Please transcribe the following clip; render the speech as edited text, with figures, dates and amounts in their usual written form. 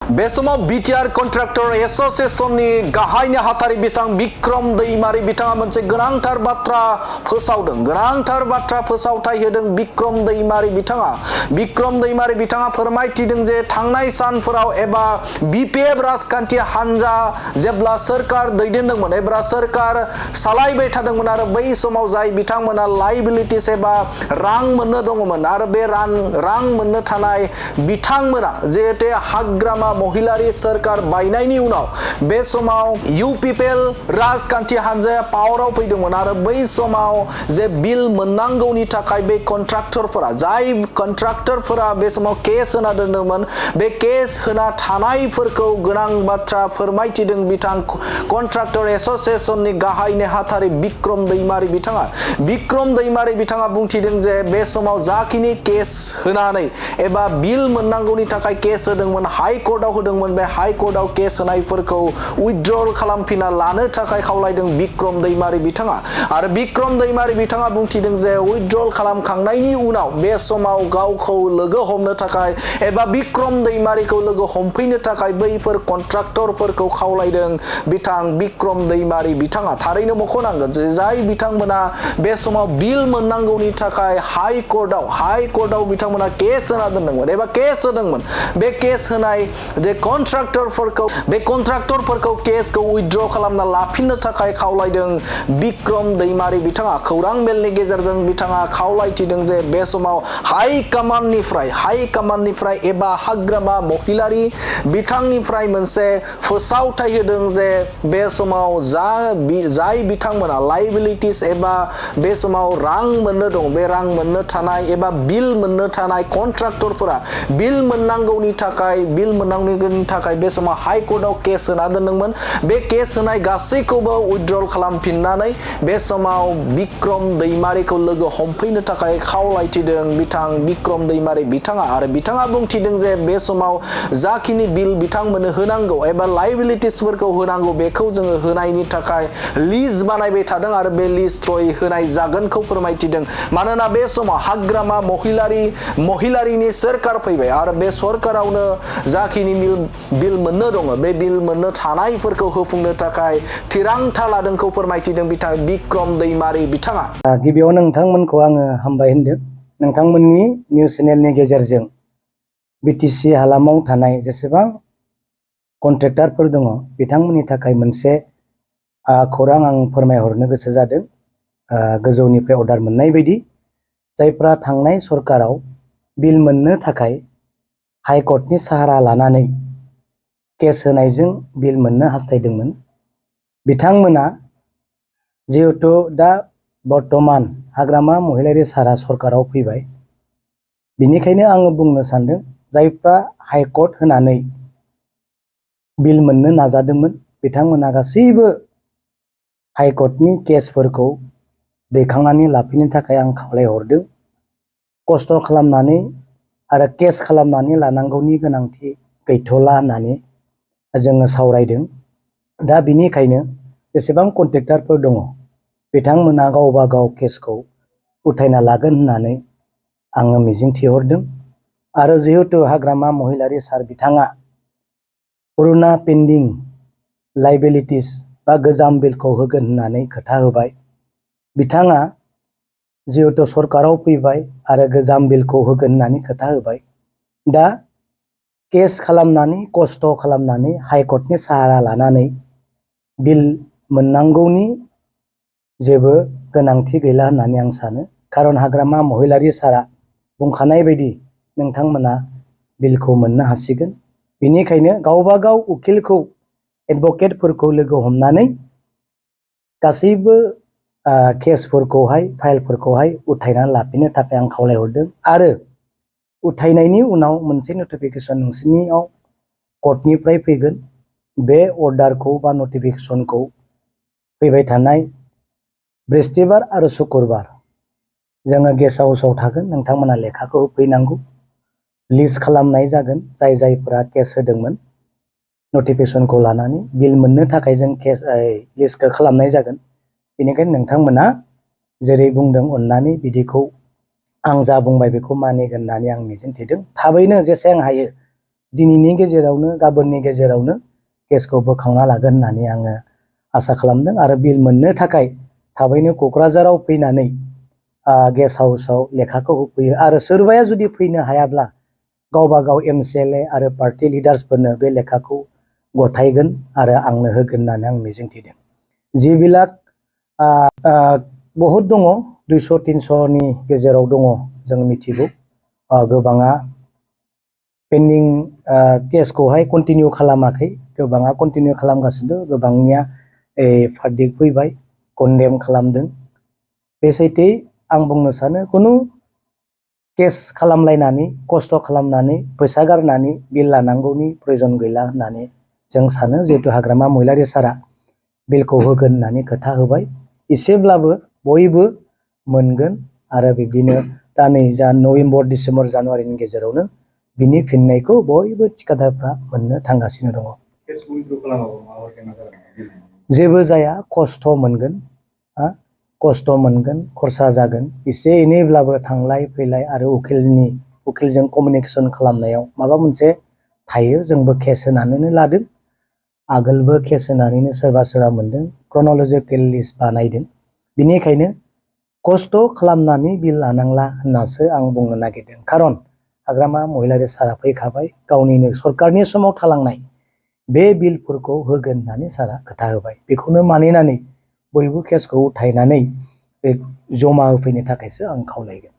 बे समाव BTR contractor एसोसिएशननि गाहाय नेहाथारि बिथां बिक्रम दैमारी बिथाङा मोनसे गोनांथार बाथ्रा फोसावदों गोनांथार बाथ्रा फोसावथाय होदों बिक्रम दैमारी बिथाङा फोरमायथिदों जे थांनाय सानफोराव एबा बिपिएफ राजखान्थि हान्जा जेब्ला सोरखार दैदेनदोंमोन एबा सोरखार सालायबाय थादोंमोन आरो बै समाव जाय बिथांमोना लायबिलिटिस एबा रां मोननो दङमोन आरो बे रां मोननो थानाय बिथांमोना जिहेतु हाग्रामा महिलारी सोरखार बायनायनि उनाव बे समाव इउपिपिएल राजखान्थि हान्जाया पावाराव फैदोंमोन आरो बै समाव जे बिल मोननांगौनि थाखाय बे कन्ट्राक्टरफोरा बे समाव केस होना दोनदोंमोन बे केस होना थानायफोरखौ गोनां बाथ्रा फोरमायथिदों बिथां कन्ट्राक्टर एसोसिएशननि गाहाय नेहाथारि बिक्रम दैमारी बिथाङा बुंथिदों जे बे समाव जाखिनि केस होनानै एबा बिल मोननांगौनि थाखाय केस होदोंमोन हाई कोर्टआव होदोंमोन बे हाई कोर्टआव केस होनायफोरखौ उइथड्रल खालामफिनना लानो थाखाय खावलायदों बिक्रम दैमारी बिथाङा आरो बिक्रम दैमारी बिथाङा बुंथिदों जे उइथड्रल खालामखांनायनि उनाव बे समाव गावखौ लोगो हमनो थाखाय एबा बिक्रम दैमारीखौ लोगो हमफैनो थाखाय बैफोर कन्ट्राक्टरफोरखौ खावलायदों बिथां बिक्रम दैमारी बिथाङा थारैनो मख'नांगोन जे जाय बिथांमोना बे समाव बिल मोननांगौनि थाखाय हाई कोर्टआव बिथांमोना केस होना दोनदोंमोन एबा केस होदोंमोन बे केस होनाय जे कन्ट्राक्टरफोरखौ केसखौ उइथड्र खालामना लाफिननो थाखाय खावलायदों बिक्रम दैमारी बिथाङा खौरां मेलनि गेजेरजों बिथाङा खावलायथिदों जे बे समाव हाई कमान्डनिफ्राय एबा हाग्रामा महिलारी बिथांनिफ्राय मोनसे फोसावथाय होदों जे बे समाव जाय बिथांमोना लायबिलिटिस एबा बे समाव रां मोननो दं बे रां मोननो थानाय एबा बिल मोननो थानाय कन्ट्राक्टरफोरा बिल मोननांगौनि थाखाय बे समाव हाई कोर्टआव केस होना दोनदोंमोन बे केस होनाय गासैखौबो उइथड्रल खालामफिननानै बे समाव बिक्रम दैमारीखौ लोगो हमफैनो थाखाय खावलायथिदों बिथां बिक्रम दैमारी बिथाङा आरो बिथाङा बुंथिदों जे बे समाव जाखिनि बिल बिथांमोननो होनांगौ एबा लायबिलिटिसफोरखौ होनांगौ बेखौ जोङो होनायनि थाखाय लिस्ट बानायबाय थादों आरो बे लिस्ट थ्रयै होनाय जागोनखौ फोरमायथिदों मानोना बे समाव हाग्रामा महिलारीनि सोरखार फैबाय आरो बे सरकारावनो जाखिनि बिल मोननो दङ बे बिल मोननो थानायफोरखौ होफुंनो थाखाय थिरांथा लादोंखौ फोरमायथिदों बिथां बिक्रम दैमारी बिथाङा गिबियाव नोंथांमोनखौ आङो हामबाय होनदों नोंथांमोननि निउस चेनेलनि गेजेरजों बिटिसि हालामाव थानाय जेसेबां कन्ट्रेक्टरफोर दङ बिथांमोननि थाखाय मोनसे खौरां आं फोरमायहरनो गोसो जादों गोजौनिफ्राय अर्डार मोननाय बायदि जायफ्रा थांनाय सरकाराव बिल मोननो थाखाय हाई कोर्टनि साहारा लानानै केस होनायजों बिल मोननो हास्थायदोंमोन बिथांमोना जिहेतु दा बर्तमान हाग्रामा महिलारी सारा सरकाराव फैबाय बिनिखायनो आङो बुंनो सानदों जायफ्रा हाई कोर्ट होनानै बिल मोननो नाजादोंमोन बिथांमोना गासैबो हाई कोर्टनि केसफोरखौ दैखांनानै लाफिननो थाखाय आं खावलायहरदों खस्थ' खालामनानै आरो केस खालामनानै लानांगौनि गोनांथि गैथ'ला होननानै जोङो सावरायदों दा बिनिखायनो जेसेबां कन्ट्रेक्टरफोर दङ बिथांमोना गावबा गाव केसखौ उथायना लागोन होननानै आङो मिजिंथिहरदों आरो जिहेतु हाग्रामा महिलारी सार बिथाङा पुरुना पेन्डिं लायबिलिटिस बा गोजाम बिलखौ होगोन होननानै खोथा होबाय बिथाङा जिहेतु सरकाराव फैबाय आरो गोजाम बिलखौ होगोन होननानै खोथा होबाय दा केस खालामनानै खस्थ' खालामनानै हाई कोर्टनि साहारा लानानै बिल मोननांगौनि जेबो गोनांथि गैला होननानै आं सानो खारन हाग्रामा महिलारी सारा बुंखानाय बायदि नोंथांमोना बिलखौ मोननो हासिगोन बिनिखायनो गावबा गाव उकिलखौ एडभकेटफोरखौ लोगो हमनानै गासैबो केसफोरखौहाय फाइलफोरखौहाय उथायनानै लाफिननो थाखाय आं खावलायहरदों आरो उथायनायनि उनाव मोनसे नटिफिकेसन नोंसोरनियाव कोर्टनिफ्राय फैगोन बे अर्डारखौ बा नटिफिकेसनखौ फैबाय थानाय बृहस्पतिबार आरो शुक्रबार जोङो गेस्ट हाउसाव थागोन नोंथांमोना लेखाखौ होफैनांगौ लिस्ट खालामनाय जागोन जायफोरा केस होदोंमोन नटिफिकेसनखौ लानानै बिल मोननो थाखाय जों केस लिस्टखौ खालामनाय जागोन बेनिखायनो नोंथांमोना जेरै बुंदों अननानै बिदिखौ आं जा बुंबाय बेखौ मानिगोन होननानै आं मिजिंथिदों थाबैनो जेसेबां हायो दिनैनि गेजेरावनो गाबोननि गेजेरावनो केसखौ बोखांना लागोन होननानै आङो आसा खालामदों आरो बिल मोननो थाखाय थाबैनो क'क्राझाराव फैनानै गेस्ट हाउसाव लेखाखौ होफैयो आरो सोरबाया जुदि फैनो हायाब्ला गावबा गाव MCLA आरो पार्टी लिडार्सफोरनो बे लेखाखौ गथायगोन आरो आंनो होगोन होननानै आं मिजिंथिदों। जिबिलाक बहुत दङ 200-300नि गेजेराव दङ जों मिथिगौ गोबाङा पेन्डिं केसखौहाय कन्टिनिउ खालामाखै गोबाङा कन्टिनिउ खालामगासिनो गोबांनिया भार्डिक्ट फैबाय कन्डेम खालामदों बे सैथो आं बुंनो सानो खुनु केस खालामलायनानै खस्थ' खालामनानै फैसा गारनानै बिल लानांगौनि प्रयजन गैला होननानै जों सानो जिहेतु हाग्रामा महिलारि सारा बिलखौ होगोन होननानै खोथा होबाय एसेब्लाबो बयबो मोनगोन आरो बिब्दिनो दा नै जा नभेम्बर डिसेम्बर जानुवारिनि गेजेरावनो बिनि फिननायखौ बयबो थिखादारफ्रा मोननो थांगासिनो दङ। जेबो जाया खस्थ' मोनगोन खस्थ' मोनगोन खरसा जागोन एसे एनैब्लाबो थांलाय फैलाय आरो उकिलजों कमिउनिकेसन खालामनायाव माबा मोनसे थायो जोंबो केस होनानैनो लादों आगोलबो केस होनानैनो सोरबा सोरबा मोनदों क्रन'लजिकेल लिस्ट बानायदों बिनिखायनो खस्थ' खालामनानै बिल लानांला होननासो आं बुंनो नागिरदों खारन हाग्रामा महिलारि सारा फैखाबाय गावनिनो सरकारनि समाव थालांनाय बे बिलफोरखौ होगोन होननानै सारा खोथा होबाय बेखौनो मानिनानै बयबो केसखौ उथायनानै जमा होफैनो थाखायसो आं खावलायगोन।